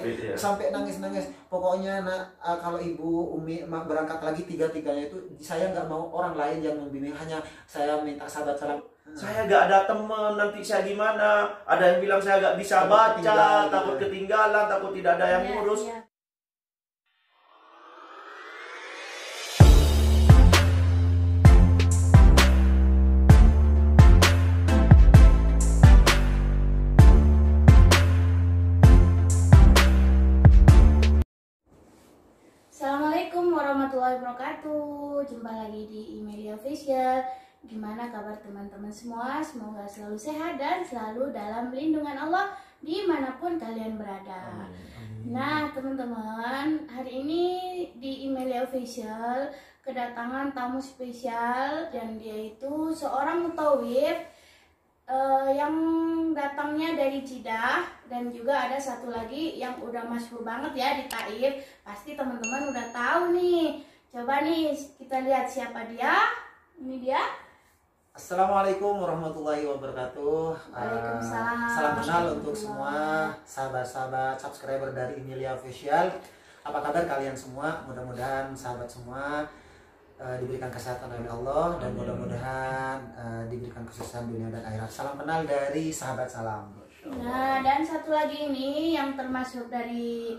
ya. sampai nangis-nangis. Pokoknya kalau Ibu Umi berangkat lagi tiga-tiganya itu saya nggak mau orang lain yang membimbing, hanya saya minta sahabat salam. Saya nggak ada teman, nanti saya gimana? Ada yang bilang saya nggak bisa baca, takut ketinggalan, takut tidak ada yang ngurus. Assalamualaikum warahmatullahi wabarakatuh. Jumpa lagi di Emilia Official. Gimana kabar teman-teman semua? Semoga selalu sehat dan selalu dalam lindungan Allah dimanapun kalian berada. Nah teman-teman, hari ini di Emilia Official kedatangan tamu spesial, dan dia itu seorang mutawif yang datangnya dari Jeddah, dan juga ada satu lagi yang udah masyhur banget ya di Taif. Pasti teman-teman udah tahu nih. Coba nih kita lihat siapa dia. Ini dia. Assalamualaikum warahmatullahi wabarakatuh. Waalaikumsalam. Salam kenal untuk semua sahabat-sahabat subscriber dari Emilia Official. Apa kabar kalian semua? Mudah-mudahan sahabat semua diberikan kesehatan oleh Allah, dan mudah-mudahan diberikan kesuksesan dunia dan akhirat. Salam kenal dari sahabat salam. Nah, dan satu lagi ini yang termasuk dari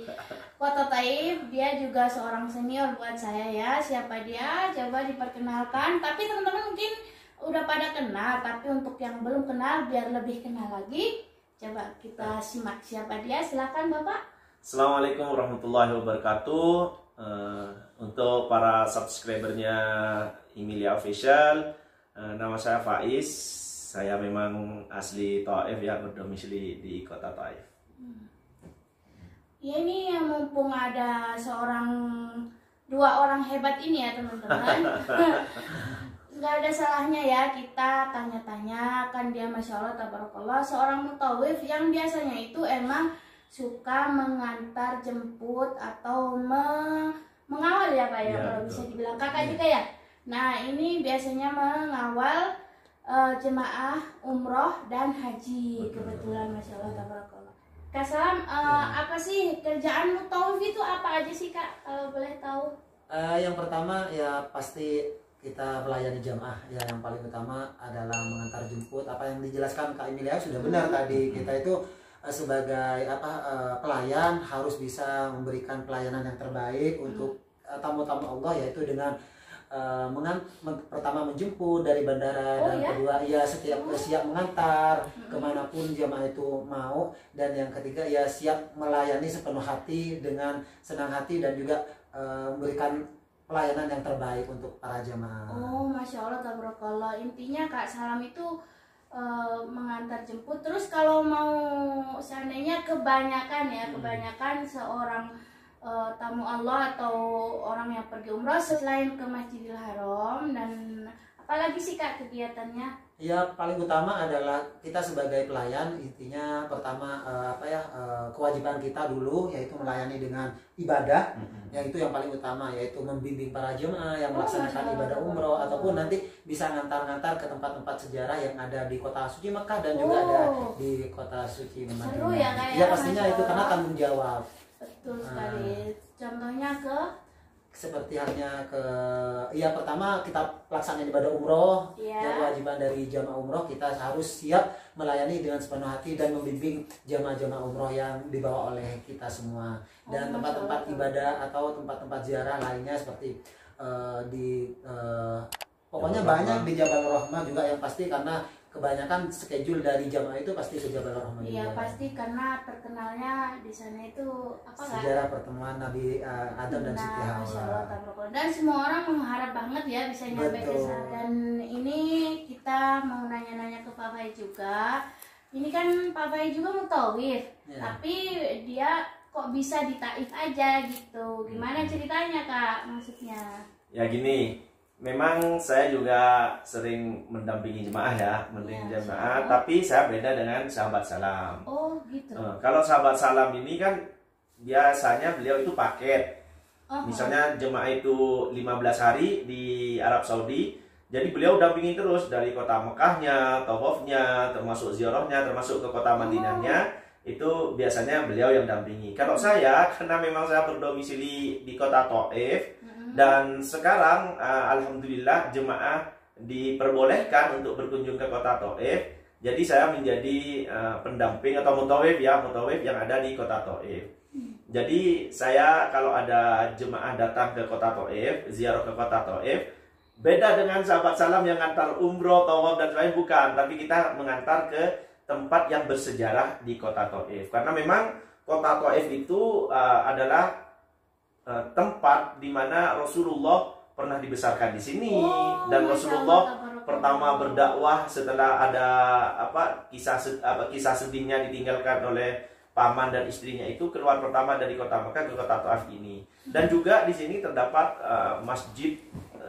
Kota Taif, dia juga seorang senior buat saya ya. Siapa dia? Coba diperkenalkan. Tapi teman-teman mungkin udah pada kenal, tapi untuk yang belum kenal biar lebih kenal lagi, coba kita simak siapa dia. Silakan Bapak. Assalamualaikum warahmatullahi wabarakatuh. Untuk para subscribernya Emilia Official, nama saya Faiz. Saya memang asli Taif ya, berdomisili di kota Taif. Ya ini yang mumpung ada dua orang hebat ini ya teman-teman. Nggak ada salahnya ya kita tanya-tanya, kan dia Masya Allah tabarakallah seorang mutawif yang biasanya itu emang suka mengantar jemput atau mengawal ya Pak ya, kalau bisa dibilang kakak juga ya. Nah ini biasanya mengawal jemaah umroh dan haji. Kebetulan Masya Allah tabarakallah. Kak Salam, apa sih kerjaan mutawif itu apa aja sih Kak, kalau boleh tahu? Yang pertama ya pasti kita melayani jamaah ya, yang paling utama adalah mengantar jemput. Apa yang dijelaskan Kak Emilia sudah benar tadi. Kita itu sebagai pelayan harus bisa memberikan pelayanan yang terbaik untuk tamu-tamu Allah, yaitu dengan pertama menjemput dari bandara, dan kedua ya siap mengantar kemanapun jamaah itu mau, dan yang ketiga ya siap melayani sepenuh hati dengan senang hati, dan juga memberikan pelayanan yang terbaik untuk para jamaah. Oh Masya Allah tabarakallah. Intinya Kak Salam itu mengantar jemput. Terus kalau mau seandainya kebanyakan seorang tamu Allah atau orang yang pergi umroh selain ke Masjidil Haram, dan apalagi sih Kak kegiatannya? Ya paling utama adalah kita sebagai pelayan, intinya pertama kewajiban kita dulu yaitu melayani dengan ibadah, yaitu yang paling utama, yaitu membimbing para jemaah yang melaksanakan ibadah umroh, ataupun nanti bisa ngantar-ngantar ke tempat-tempat sejarah yang ada di kota suci Mekah dan juga ada di kota suci Madinah. Seru ya Kak ya pastinya itu karena tanggung jawab. Betul sekali. Contohnya seperti halnya pertama kita pelaksanaan ibadah umroh, yang kewajiban dari jamaah umroh, kita harus siap melayani dengan sepenuh hati dan membimbing jamaah-jamaah umroh yang dibawa oleh kita semua, dan tempat-tempat ibadah atau tempat-tempat ziarah lainnya seperti pokoknya banyak di Jabal Rahmah juga, yang pasti karena kebanyakan schedule dari jamaah itu pasti ke Jabal Rahmah. Iya pasti, karena terkenalnya di sana itu sejarah pertemuan Nabi Adam dan Siti Hawa. Dan semua orang mengharap banget ya bisa nyampe ke sana. Dan ini kita mau nanya-nanya ke Pak Fai juga. Ini kan Pak Fai juga mutawif, tapi dia kok bisa di Taif aja gitu. Gimana ceritanya Kak, maksudnya? Ya gini, memang saya juga sering mendampingi jemaah ya, jemaah, tapi saya beda dengan sahabat salam. Oh gitu. Kalau sahabat salam ini kan biasanya beliau itu paket. Misalnya jemaah itu 15 hari di Arab Saudi, jadi beliau dampingi terus dari kota Mekahnya, tawafnya, termasuk ziarahnya, termasuk ke kota Madinahnya. itu biasanya beliau yang dampingi. Kalau saya, karena memang saya berdomisili di kota Thaif, dan sekarang alhamdulillah jemaah diperbolehkan untuk berkunjung ke kota Thaif. Jadi saya menjadi pendamping atau mutawif yang ada di kota Thaif. Jadi saya kalau ada jemaah datang ke kota Thaif, ziarah ke kota Thaif, beda dengan sahabat salam yang ngantar umroh, tawaf dan lain, bukan, tapi kita mengantar ke tempat yang bersejarah di kota Thaif. Karena memang kota Thaif itu adalah tempat di mana Rasulullah pernah dibesarkan di sini, dan Rasulullah pertama berdakwah setelah ada kisah sedihnya ditinggalkan oleh paman dan istrinya, itu keluar pertama dari kota Mekah ke kota Thaif ini. Dan juga di sini terdapat masjid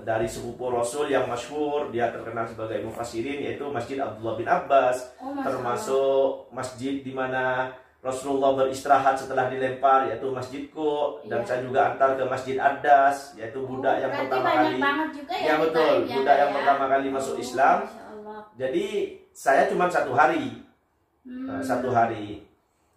dari sepupu Rasul yang masyhur, dia terkenal sebagai mufassirin, yaitu Masjid Abdullah bin Abbas, termasuk masjid di mana Rasulullah beristirahat setelah dilempar, yaitu Masjidku. Dan saya juga antar ke Masjid Ad-Das, yaitu budak yang pertama kali, ya betul, budak yang pertama kali masuk Islam. Jadi saya cuma 1 hari, 1 hari.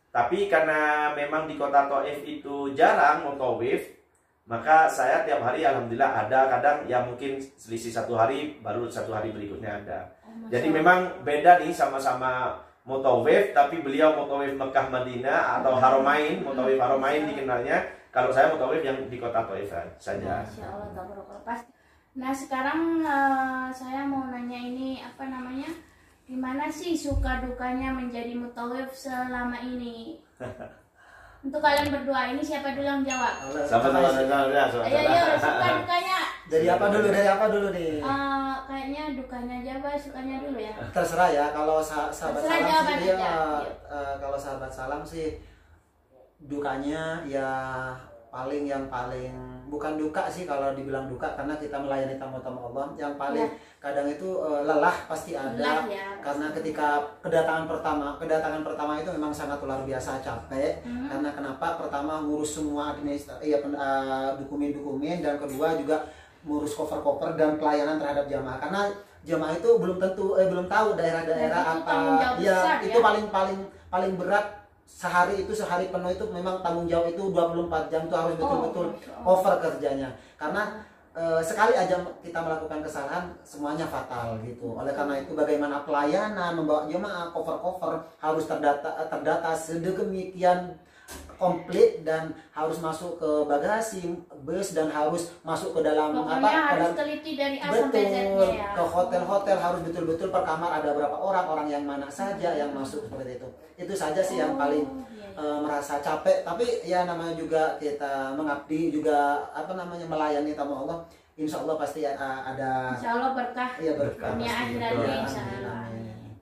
Tapi karena memang di kota Thaif itu jarang mutawif, maka saya tiap hari alhamdulillah ada, kadang ya mungkin selisih 1 hari, baru 1 hari berikutnya ada. Jadi memang beda nih, sama-sama mutawif, tapi beliau mutawif Mekah Madinah atau Haramain, mutawif Haramain dikenalnya. Kalau saya mutawif yang di kota Thaif saja. Masya Allah, pas. Nah sekarang saya mau nanya ini gimana sih suka dukanya menjadi mutawif selama ini? Untuk kalian berdua ini siapa dulu yang jawab? Sama-sama. Ayo, suka dukanya. Dari apa dulu nih? Kayaknya dukanya aja, sukanya dulu ya. Terserah ya, kalau sahabat salam sih kalau sahabat salam sih dukanya ya paling bukan duka sih kalau dibilang duka, karena kita melayani tamu-tamu Allah. Yang paling kadang itu lelah pasti ada, karena ketika kedatangan pertama itu memang sangat luar biasa capek. Karena kenapa? Pertama ngurus semua dokumen-dokumen, dan kedua juga ngurus koper-koper dan pelayanan terhadap jamaah. Karena jamaah itu belum tahu daerah-daerah apa. Itu paling berat. Sehari penuh itu memang tanggung jawab itu 24 jam itu harus betul-betul over kerjanya. Karena sekali aja kita melakukan kesalahan semuanya fatal gitu. Oleh karena itu bagaimana pelayanan membawa jemaah, cover harus terdata sedemikian komplit, dan harus masuk ke bagasi bus, dan harus masuk ke dalam harus teliti dari A sampai Z-nya ya. Ke hotel harus betul-betul per kamar ada berapa orang yang mana saja yang masuk, seperti itu. Itu saja sih yang paling merasa capek. Tapi ya namanya juga kita mengabdi, juga melayani tamu Allah. Insya Allah pasti ada. Insya Allah berkah. Iya, berkah. Dunia akhiratnya insya Allah.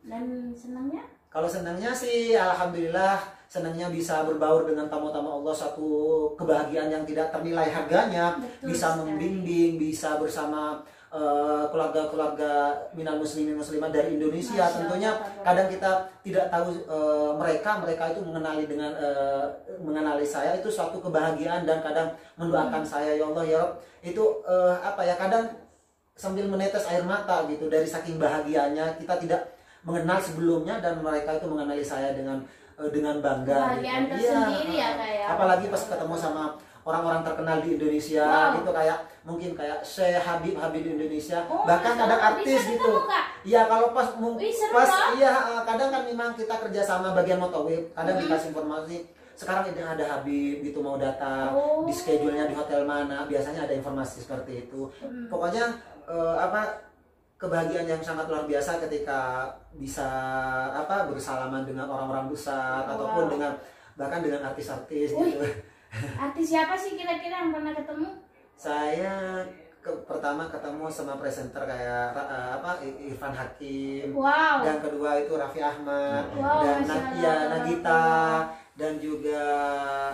Dan senangnya? Kalau senangnya sih alhamdulillah, senangnya bisa berbaur dengan tamu-tamu Allah, satu kebahagiaan yang tidak ternilai harganya. Betul, bisa membimbing, bisa bersama keluarga-keluarga minal muslimin muslimat dari Indonesia. Tentunya kadang kita tidak tahu mereka itu mengenali saya, itu suatu kebahagiaan, dan kadang mendoakan saya, ya Allah ya Rabb, itu kadang sambil menetes air mata gitu, dari saking bahagianya. Kita tidak mengenal sebelumnya, dan mereka itu mengenali saya dengan bangga. Kebahagiaan tersendiri ya kayak. Apalagi pas ketemu sama orang-orang terkenal di Indonesia, gitu, mungkin kayak Syekh Habib Indonesia, bahkan ada artis gitu. Iya, kalau kadang kan memang kita kerjasama bagian mutawif, kadang dikasih informasi sekarang ada Habib gitu mau datang, di schedule-nya di hotel mana, biasanya ada informasi seperti itu. Pokoknya kebahagiaan yang sangat luar biasa ketika bisa bersalaman dengan orang-orang besar, ataupun bahkan dengan artis-artis gitu. Artis siapa sih kira-kira yang pernah ketemu? Saya pertama ketemu sama presenter kayak Irfan Hakim, dan kedua itu Raffi Ahmad, dan Nagita, dan juga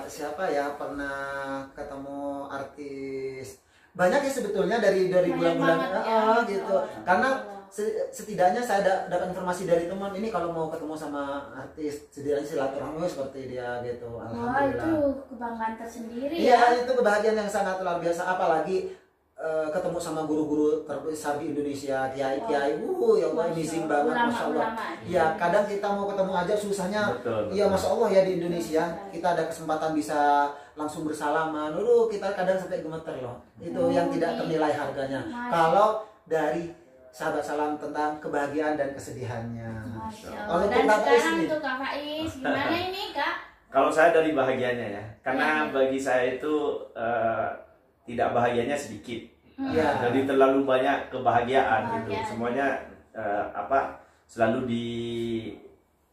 siapa ya, pernah ketemu artis banyak ya sebetulnya dari bulan-bulan gitu. Karena setidaknya saya dapat informasi dari teman ini, kalau mau ketemu sama artis setidaknya silaturahmi seperti dia gitu. Alhamdulillah. Itu kebanggaan tersendiri ya. Iya, itu kebahagiaan yang sangat luar biasa. Apalagi ketemu sama guru-guru terbesar di Indonesia, kiai-kiai, ya Allah amazing banget, masya Allah. Ya kadang kita mau ketemu aja susahnya, iya masya Allah ya di Indonesia kita ada kesempatan bisa langsung bersalaman, kita kadang sampai gemeter loh. Itu yang tidak ternilai harganya. Kalau dari sahabat salam tentang kebahagiaan dan kesedihannya. Kalau dan sekarang untuk Kak Faiz, gimana ini Kak? Kalau saya dari bahagianya ya, karena bagi saya itu tidak bahagianya sedikit, jadi terlalu banyak kebahagiaan gitu. Semuanya selalu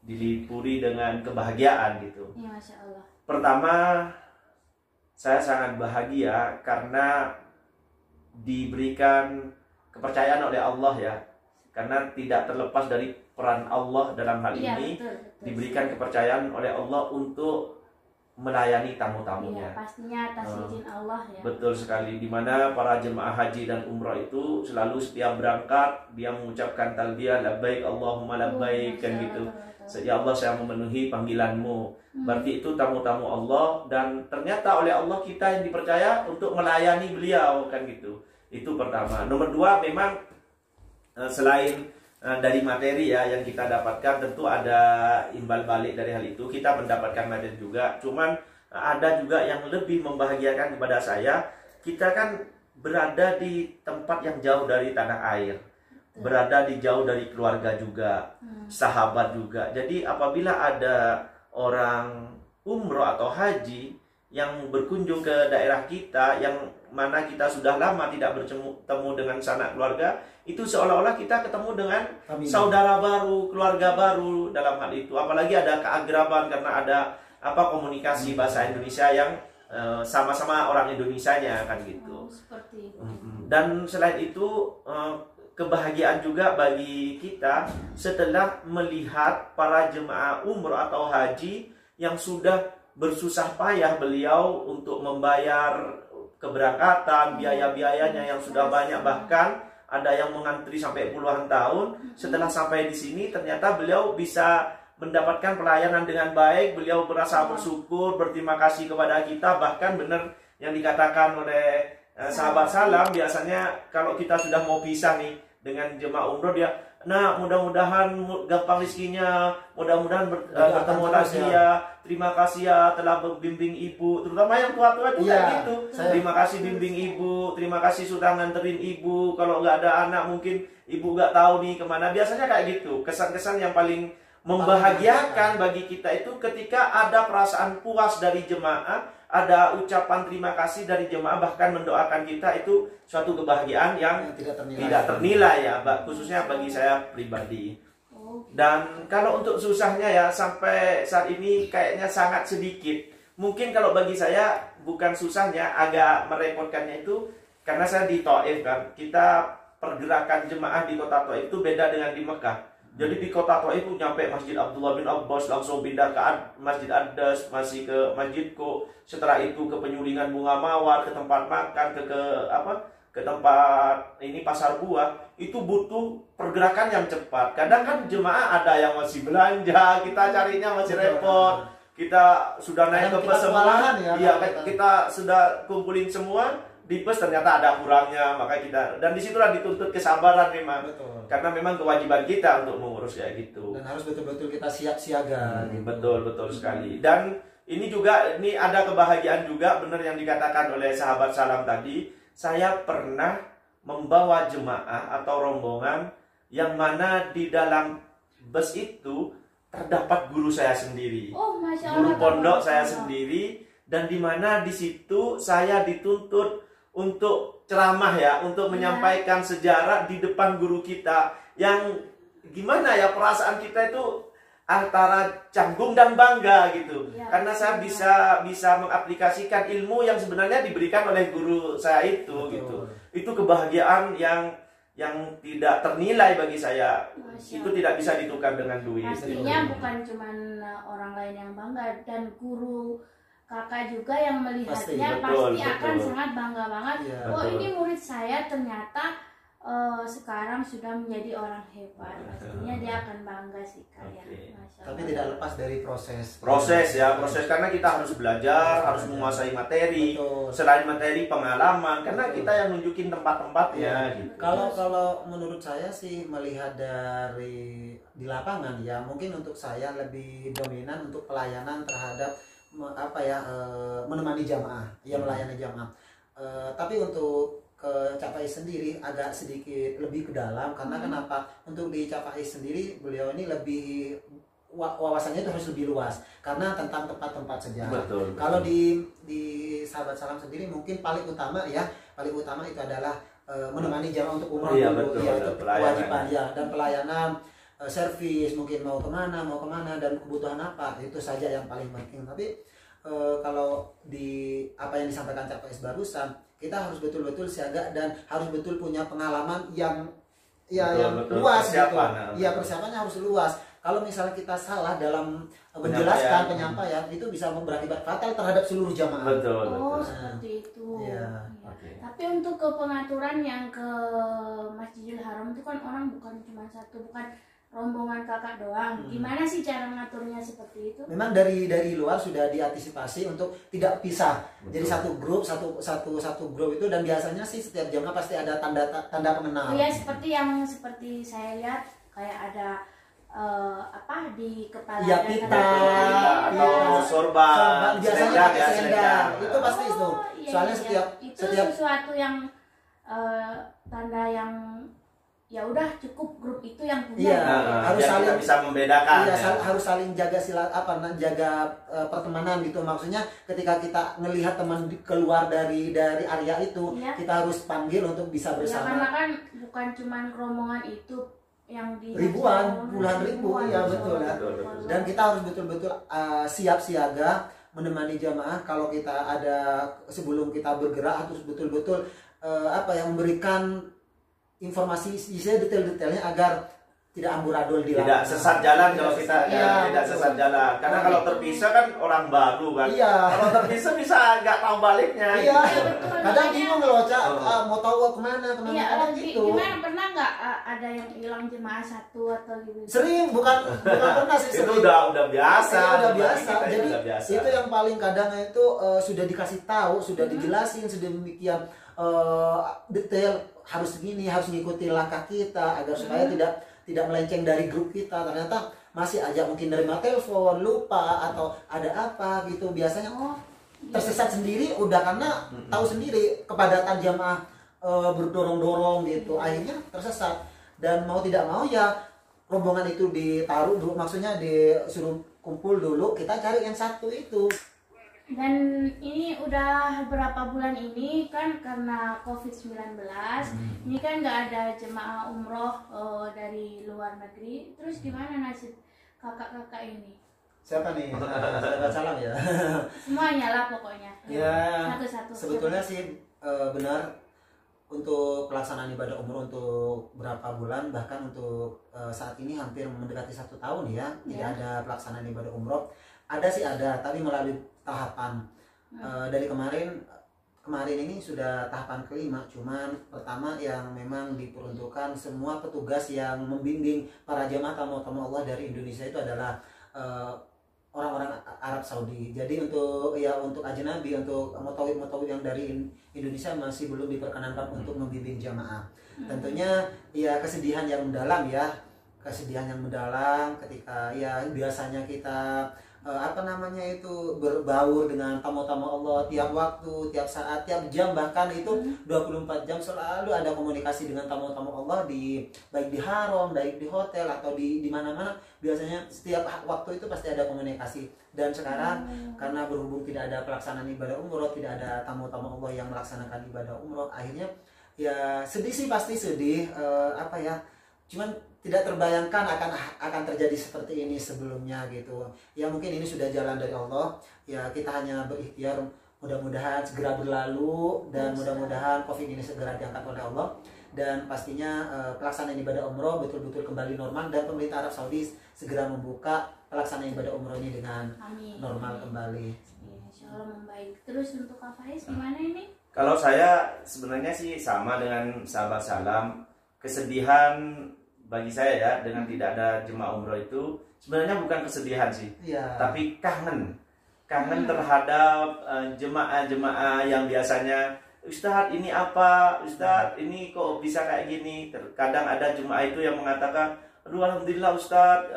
dilipuri dengan kebahagiaan gitu. Ya, Masya Allah. Pertama, saya sangat bahagia karena diberikan kepercayaan oleh Allah ya, karena tidak terlepas dari peran Allah dalam hal ini. Betul. Diberikan kepercayaan oleh Allah untuk melayani tamu-tamunya. Iya, pastinya atas izin Allah ya. Betul sekali, dimana para jemaah haji dan umrah itu selalu setiap berangkat dia mengucapkan talbiyah labbaik Allahumma labbaik kan gitu. Ya Allah, saya memenuhi panggilanmu. Berarti itu tamu-tamu Allah, dan ternyata oleh Allah kita yang dipercaya untuk melayani beliau kan gitu. Itu pertama. Nomor dua, memang selain dari materi ya yang kita dapatkan, tentu ada imbal balik dari hal itu. Kita mendapatkan materi juga, cuman ada juga yang lebih membahagiakan kepada saya. Kita kan berada di tempat yang jauh dari tanah air, berada di jauh dari keluarga juga, sahabat juga. Jadi apabila ada orang umroh atau haji yang berkunjung ke daerah kita, yang mana kita sudah lama tidak bertemu dengan sanak keluarga, itu seolah-olah kita ketemu dengan saudara baru, keluarga baru dalam hal itu. Apalagi ada keagraban karena ada komunikasi bahasa Indonesia yang sama-sama orang Indonesianya kan gitu. Seperti itu. Dan selain itu kebahagiaan juga bagi kita setelah melihat para jemaah umroh atau haji yang sudah bersusah payah beliau untuk membayar keberangkatan, biaya-biayanya yang sudah banyak, bahkan ada yang mengantri sampai puluhan tahun. Setelah sampai di sini ternyata beliau bisa mendapatkan pelayanan dengan baik. Beliau merasa bersyukur, berterima kasih kepada kita. Bahkan benar yang dikatakan oleh sahabat salam, biasanya kalau kita sudah mau pisah nih dengan jemaah umroh, dia mudah-mudahan gampang rezekinya, mudah-mudahan bertemu lagi ya. Terima kasih ya telah membimbing ibu, terutama yang tua-tua juga gitu. Terima kasih bimbing ibu, terima kasih sudah nganterin ibu. Kalau nggak ada anak mungkin ibu nggak tahu nih kemana. Biasanya kayak gitu. Kesan-kesan yang paling membahagiakan bagi kita itu ketika ada perasaan puas dari jemaah, ada ucapan terima kasih dari jemaah, bahkan mendoakan kita, itu suatu kebahagiaan yang tidak ternilai ya, khususnya bagi saya pribadi. Dan kalau untuk susahnya ya, sampai saat ini kayaknya sangat sedikit. Mungkin kalau bagi saya bukan susahnya, agak merepotkannya itu karena saya di Taif kan. Kita pergerakan jemaah di kota Taif itu beda dengan di Mekah. Jadi di kota Taif itu nyampe Masjid Abdullah bin Abbas, langsung pindah ke Masjid Ad-Das, masih ke Masjidku. Setelah itu ke penyulingan bunga mawar, ke tempat makan, ke tempat ini pasar buah. Itu butuh pergerakan yang cepat. Kadang kan jemaah ada yang masih belanja, kita carinya masih repot. Kita sudah naik ke bus semua, kita sudah kumpulin semua di bus, ternyata ada kurangnya, maka kita, dan disitulah dituntut kesabaran memang. Betul. Karena memang kewajiban kita untuk mengurus kayak gitu. Dan harus betul-betul kita siap-siaga. Betul sekali. Dan ini juga, ini ada kebahagiaan juga, benar yang dikatakan oleh sahabat salam tadi. Saya pernah membawa jemaah atau rombongan yang mana di dalam bus itu terdapat guru saya sendiri. Guru pondok saya sendiri, dan di mana di situ saya dituntut untuk ceramah ya, untuk menyampaikan sejarah di depan guru kita, yang gimana ya, perasaan kita itu antara canggung dan bangga gitu. Karena saya bisa mengaplikasikan ilmu yang sebenarnya diberikan oleh guru saya itu. Gitu. Itu kebahagiaan yang tidak ternilai bagi saya. Itu tidak bisa ditukar dengan duit. Pastinya bukan cuma orang lain yang bangga, dan guru kakak juga yang melihatnya pasti akan sangat bangga banget. Ini murid saya ternyata sekarang sudah menjadi orang hebat. Pastinya dia akan bangga sih Kak ya. Masya Tapi Allah. tidak lepas dari proses. Proses karena kita harus belajar, harus menguasai materi. Betul. Selain materi, pengalaman, karena Betul. kita yang nunjukin tempat-tempatnya gitu. Kalau menurut saya sih melihat dari di lapangan ya, mungkin untuk saya lebih dominan untuk pelayanan terhadap menemani jamaah, ya melayani jamaah. Tapi untuk ke Cafais sendiri agak sedikit lebih ke dalam, karena kenapa? Untuk di Cafais sendiri beliau ini lebih wawasannya itu harus lebih luas karena tentang tempat-tempat sejarah. Betul. Kalau di Sahabat Salam sendiri mungkin paling utama itu adalah menemani jamaah untuk umroh Iya, dulu, betul, ya, betul. itu kewajiban ya, dan pelayanan, servis, mungkin mau kemana dan kebutuhan apa, itu saja yang paling penting. Tapi kalau di apa yang disampaikan Cafais barusan, kita harus betul-betul siaga dan harus betul punya pengalaman yang Betul, luas persiapan, gitu. Iya, persiapannya harus luas. Kalau misalnya kita salah dalam menjelaskan penyampaian, itu bisa berakibat fatal terhadap seluruh jamaah. Betul. Seperti itu. Iya. Ya. Oke. Tapi untuk ke pengaturan yang ke Masjidil Haram itu kan orang bukan cuma satu, bukan rombongan kakak doang. Gimana sih cara mengaturnya seperti itu? Memang dari luar sudah diantisipasi untuk tidak pisah. Betul. Jadi satu grup itu, dan biasanya sih setiap jamaah pasti ada tanda pengenal. Oh ya, seperti saya lihat kayak ada di kepala Ya, dan pita, atau iya. sorban, Biasanya selendang pakai selendang. selendang. Itu pasti itu. Iya, Soalnya iya. Itu setiap sesuatu yang tanda yang ya udah cukup grup itu yang punya. Iya. gitu ya. Harus Biar kita saling- bisa membedakan. iya, ya. harus saling jaga jaga pertemanan gitu. Maksudnya ketika kita ngelihat teman keluar dari area itu, Iya. kita harus panggil untuk bisa Ya karena bersama. kan bukan cuma rombongan itu yang di Ribuan, puluhan ribu, iya, betul, ya. Betul. Dan kita harus betul-betul siap siaga menemani jamaah kalau kita ada sebelum kita bergerak, harus betul-betul memberikan informasi detail-detailnya agar tidak amburadul di Tidak lapangan. sesat jalan kalau kita Iya, tidak betul. sesat jalan. Karena kalau terpisah kan orang baru kan. Iya. Kalau terpisah bisa nggak tahu baliknya. Iya, betul. kadang bingung loh, Cak, Oh. mau tahu kemana Iya, kadang gitu. gimana pernah nggak ada yang hilang jemaah satu atau gitu? Sering, bukan pernah sih, Itu sering. udah biasa. Iya, udah Bagi biasa. kita Jadi udah biasa. itu yang paling kadang itu sudah dikasih tahu, sudah dijelasin sedemikian detail, harus segini, harus ngikuti langkah kita agar supaya tidak melenceng dari grup kita. Ternyata masih aja mungkin nerima telepon, lupa atau ada apa gitu. Biasanya tersesat sendiri udah karena tahu sendiri kepadatan jamaah berdorong-dorong gitu. Akhirnya tersesat, dan mau tidak mau ya rombongan itu ditaruh dulu, maksudnya disuruh kumpul dulu, kita cari yang satu itu. Dan ini udah berapa bulan ini kan karena COVID-19, ini kan nggak ada jemaah umroh dari luar negeri. Terus gimana nasib kakak-kakak ini? Siapa nih? Sahabat Salam ya. Semuanya lah pokoknya. Ya, Satu-satu. sebetulnya sih benar untuk pelaksanaan ibadah umroh untuk berapa bulan, bahkan untuk saat ini hampir mendekati 1 tahun ya, tidak ada pelaksanaan ibadah umroh. Ada sih ada, tapi melalui tahapan. Dari kemarin ini sudah tahapan kelima, cuman pertama yang memang diperuntukkan semua petugas yang membimbing para jamaah tamu-tamu Allah dari Indonesia itu adalah orang-orang Arab Saudi. Jadi untuk ajnabi, untuk mutawif yang dari Indonesia masih belum diperkenankan untuk membimbing jamaah. Tentunya ya kesedihan yang mendalam ketika ya biasanya kita berbaur dengan tamu-tamu Allah tiap waktu, tiap saat, tiap jam, bahkan itu 24 jam selalu ada komunikasi dengan tamu-tamu Allah baik di haram, baik di hotel atau di mana-mana. Biasanya setiap waktu itu pasti ada komunikasi. Dan sekarang karena berhubung tidak ada pelaksanaan ibadah umroh, tidak ada tamu-tamu Allah yang melaksanakan ibadah umroh, akhirnya ya sedih sih, pasti sedih. Cuman tidak terbayangkan akan terjadi seperti ini sebelumnya gitu. Ya mungkin ini sudah jalan dari Allah. Ya kita hanya berikhtiar, mudah-mudahan segera berlalu, dan mudah-mudahan Covid ini segera diangkat oleh Allah, dan pastinya pelaksanaan ibadah umroh betul-betul kembali normal, dan pemerintah Arab Saudi segera membuka pelaksanaan ibadah umroh ini dengan normal kembali. Insya Allah membaik. Terus untuk Kak Faiz gimana ini? Kalau saya sebenarnya sih sama dengan sahabat Salam. kesedihan bagi saya ya dengan tidak ada jemaah umroh itu sebenarnya bukan kesedihan sih, tapi kangen terhadap jemaah-jemaah yang biasanya, Ustadz ini apa, Ustadz ini kok bisa kayak gini. Kadang ada jemaah itu yang mengatakan, aduh alhamdulillah Ustadz,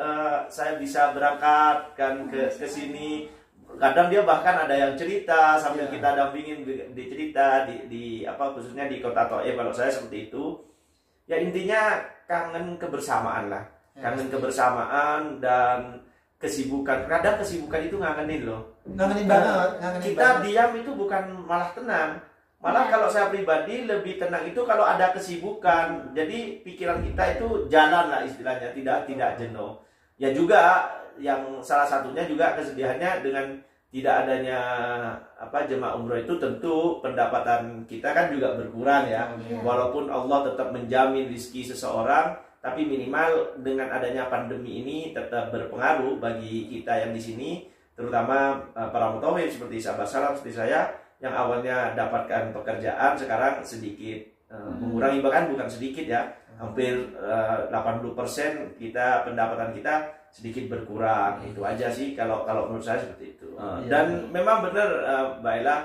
saya bisa berangkat kan ke sini. Kadang dia bahkan ada yang cerita sambil kita dampingin dicerita di apa khususnya di kota Thaif. Kalau saya seperti itu, ya intinya kangen kebersamaan lah, kangen kebersamaan dan kesibukan. Kadang kesibukan itu ngangenin loh. Ngangenin banget. Kita diam itu bukan malah tenang. Malah kalau saya pribadi lebih tenang itu kalau ada kesibukan. Jadi pikiran kita itu jalan lah istilahnya, tidak jenuh. Ya juga yang salah satunya juga kesedihannya dengan tidak adanya jemaah umroh itu tentu pendapatan kita kan juga berkurang ya. Walaupun Allah tetap menjamin rezeki seseorang, tapi minimal dengan adanya pandemi ini tetap berpengaruh bagi kita yang di sini, terutama para mutawif seperti sahabat salam seperti saya yang awalnya dapatkan pekerjaan sekarang sedikit mengurangi, bahkan bukan sedikit ya, hampir 80% pendapatan kita sedikit berkurang. Itu aja sih kalau menurut saya seperti itu. Dan memang benar Mbak Ella,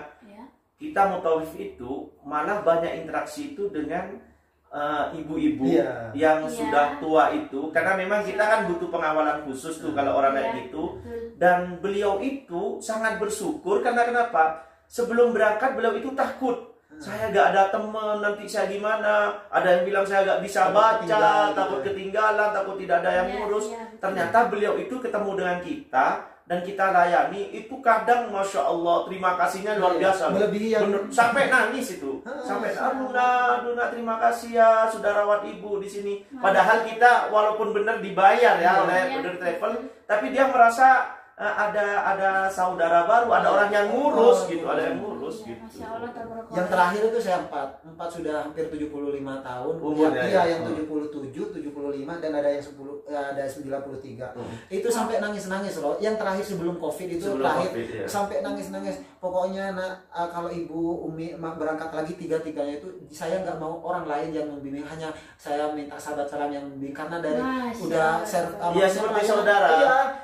kita mutawif itu malah banyak interaksi itu dengan ibu-ibu yang sudah tua itu, karena memang kita kan butuh pengawalan khusus tuh kalau orang kayak gitu. Dan beliau itu sangat bersyukur karena kenapa? Sebelum berangkat beliau itu takut, saya gak ada teman, nanti saya gimana? Ada yang bilang saya gak bisa baca, takut ketinggalan, takut tidak ada yang ngurus. Ternyata beliau itu ketemu dengan kita dan kita layani itu kadang masya Allah terima kasihnya luar biasa, sampai nangis itu, sampai aduh nak terima kasih ya sudah rawat ibu di sini. Padahal kita walaupun benar dibayar ya oleh Border Travel, tapi dia merasa ada saudara baru, ada orang yang ngurus gitu, ada yang ngurus gitu. Yang terakhir itu saya 4 sudah hampir 75 tahun. Yang 77, 75 dan ada yang 10 ada 93. Itu sampai nangis-nangis loh. Yang terakhir sebelum Covid itu sampai nangis-nangis. Pokoknya kalau Ibu Umi berangkat lagi tiga-tiganya itu saya nggak mau orang lain yang membimbing, hanya saya minta sahabat salam yang membimbing karena dari udah seperti saudara.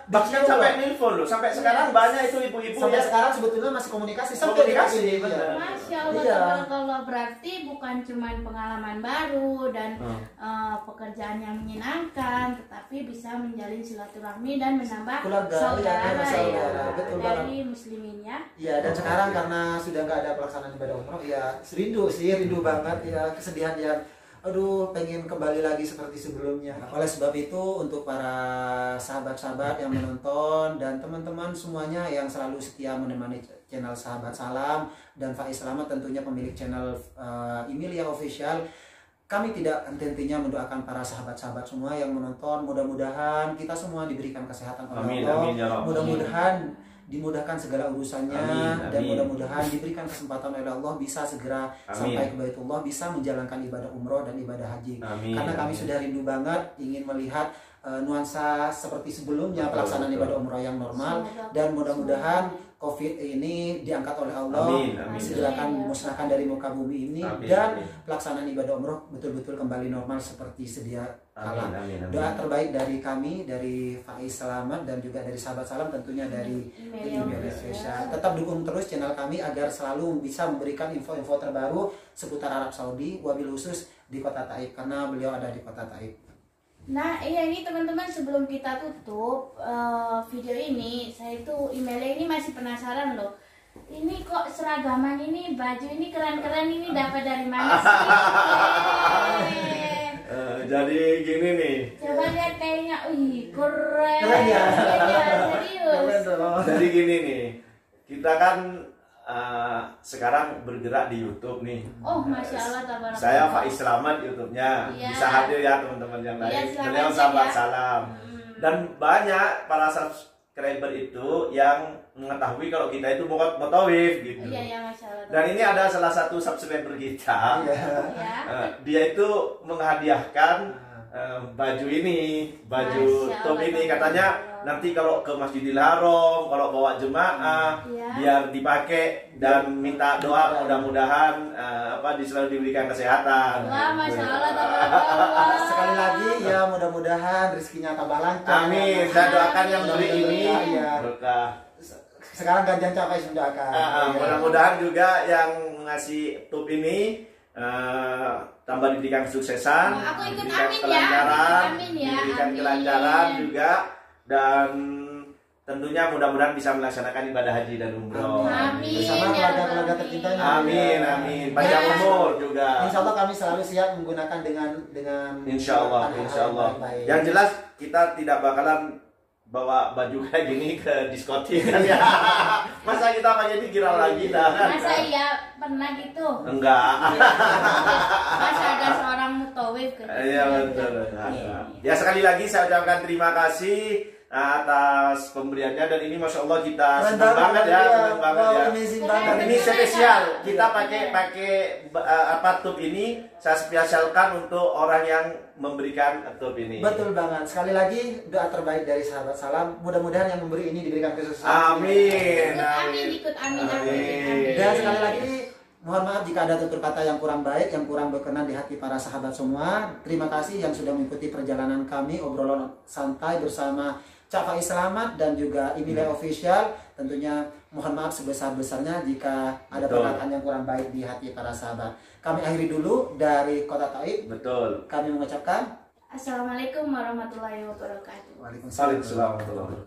Bahkan sampai nelfon loh. Sampai sekarang banyak itu ibu-ibu sampai sekarang sebetulnya masih komunikasi. Masya Allah, berarti bukan cuma pengalaman baru dan pekerjaan yang menyenangkan, tetapi bisa menjalin silaturahmi dan menambah saudara dari muslimin ya. Iya, dan sekarang karena sudah nggak ada pelaksanaan ibadah umroh, ya rindu banget ya, kesedihan yang pengen kembali lagi seperti sebelumnya. Oleh sebab itu untuk para sahabat-sahabat yang menonton dan teman-teman semuanya yang selalu setia menemani channel Sahabat Salam dan Faiz Selamat, tentunya pemilik channel Emilia Official, kami tidak henti-hentinya mendoakan para sahabat-sahabat semua yang menonton. Mudah-mudahan kita semua diberikan kesehatan oleh Allah. Mudah-mudahan dimudahkan segala urusannya, dan mudah-mudahan diberikan kesempatan oleh Allah bisa segera sampai ke Baitullah, bisa menjalankan ibadah umroh dan ibadah haji. Karena kami sudah rindu banget ingin melihat nuansa seperti sebelumnya, pelaksanaan ibadah umroh yang normal, dan mudah-mudahan Covid ini diangkat oleh Allah, disegerakan musnahkan dari muka bumi ini, dan pelaksanaan ibadah umroh betul-betul kembali normal seperti sedia kala. Doa terbaik dari kami, dari Faiz Selamat dan juga dari Sahabat Salam, tentunya dari Emilia Official. Tetap dukung terus channel kami agar selalu bisa memberikan info-info terbaru seputar Arab Saudi, wabil khusus di kota Thaif, karena beliau ada di kota Thaif. Nah ini teman-teman, sebelum kita tutup video ini, saya tuh emailnya ini masih penasaran loh. Ini kok seragaman ini, baju ini keren-keren, ini dapat dari mana sih? Jadi gini nih. Coba lihat kayaknya, keren ya, serius. Jadi gini nih, kita kan sekarang bergerak di YouTube nih. Oh, Masya Allah, tabarakallah. Saya Faiz Selamat YouTube-nya. Bisa hadir ya teman-teman yang lain. Beliau Sahabat Salam. Dan banyak para subscriber itu yang mengetahui kalau kita itu mutawif gitu. Masya Allah. Dan ini ada salah satu subscriber kita. Dia itu menghadiahkan baju ini, baju Masya top Allah, ini katanya nanti kalau ke Masjidil Haram, kalau bawa jemaah Iya. biar dipakai dan minta doa mudah-mudahan selalu diberikan kesehatan. Wah, Masya Allah, tabarakallah. Sekali lagi ya mudah-mudahan rezekinya tambah lancar. Amin. Saya doakan yang beri ini Iya. berkah. Sekarang gantian capai sudah kan. Mudah-mudahan juga yang ngasih top ini tambah diberikan kesuksesan, Aku ikut diberikan amin ya, kelancaran, amin ya, diberikan amin. kelancaran juga, dan tentunya mudah-mudahan bisa melaksanakan ibadah haji dan umroh. Amin. Bersama Ya keluarga-keluarga Rabbi. tercintanya. Amin, amin. Panjang Ya. umur juga. Insya Allah kami selalu siap menggunakan dengan Insya Allah, hal-hal insya Allah. yang baik. Yang jelas kita tidak bakalan bawa baju kayak gini ke diskotik kan ya. Masa kita pakai ini kira lagi dah. Masa iya pernah gitu? Enggak. Masa ada seorang mutawif gitu. Iya betul. Ya sekali lagi saya ucapkan terima kasih atas pemberiannya, dan ini masya Allah kita senang banget ya, senang banget ya. Amazing banget. Dan ini spesial kita pakai top ini saya spesialkan untuk orang yang memberikan top ini. Betul banget. Sekali lagi doa terbaik dari sahabat salam. Mudah-mudahan yang memberi ini diberikan kesuksesan. Amin. Ikut amin, amin. Dan sekali lagi mohon maaf jika ada tutur kata yang kurang baik, yang kurang berkenan di hati para sahabat semua. Terima kasih yang sudah mengikuti perjalanan kami obrolan santai bersama Cak Faiz Selamat dan juga Emilia Official. Tentunya mohon maaf sebesar-besarnya jika ada Betul. perkataan yang kurang baik di hati para sahabat. Kami akhiri dulu dari Kota Taib. Betul. Kami mengucapkan Assalamualaikum warahmatullahi wabarakatuh. Waalaikumsalam. Waalaikumsalam warahmatullahi wabarakatuh.